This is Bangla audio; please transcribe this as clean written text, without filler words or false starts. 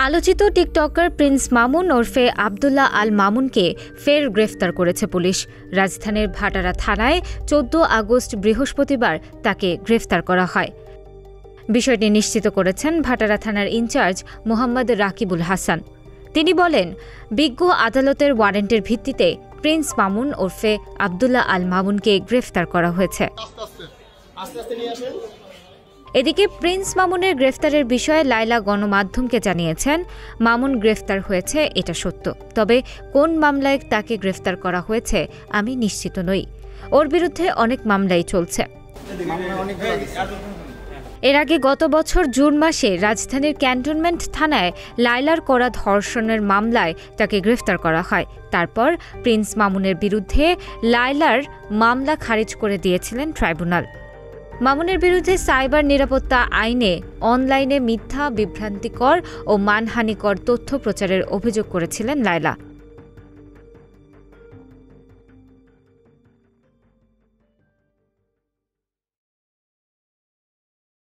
আলোচিত টিকটকার প্রিন্স মামুন ওরফে আব্দুল্লাহ আল মামুনকে ফের গ্রেফতার করেছে পুলিশ। রাজধানীর ভাটারা থানায় ১৪ আগস্ট বৃহস্পতিবার তাকে গ্রেফতার করা হয়। বিষয়টি নিশ্চিত করেছেন ভাটারা থানার ইনচার্জ মোহাম্মদ রাকিবুল হাসান। তিনি বলেন, বিজ্ঞ আদালতের ওয়ারেন্টের ভিত্তিতে প্রিন্স মামুন ওরফে আব্দুল্লাহ আল মামুনকে গ্রেফতার করা হয়েছে। এদিকে প্রিন্স মামুনের গ্রেফতারের বিষয়ে লায়লা গণমাধ্যমকে জানিয়েছেন, মামুন গ্রেফতার হয়েছে এটা সত্য, তবে কোন মামলায় তাকে গ্রেফতার করা হয়েছে আমি নিশ্চিত নই। ওর বিরুদ্ধে অনেক মামলাই চলছে। এর আগে গত বছর জুন মাসে রাজধানীর ক্যান্টনমেন্ট থানায় লায়লার করা ধর্ষণের মামলায় তাকে গ্রেফতার করা হয়। তারপর প্রিন্স মামুনের বিরুদ্ধে লায়লার মামলা খারিজ করে দিয়েছিলেন ট্রাইব্যুনাল। মামুনের বিরুদ্ধে সাইবার নিরাপত্তা আইনে অনলাইনে মিথ্যা, বিভ্রান্তিকর ও মানহানিকর তথ্য প্রচারের অভিযোগ করেছিলেন লায়লা।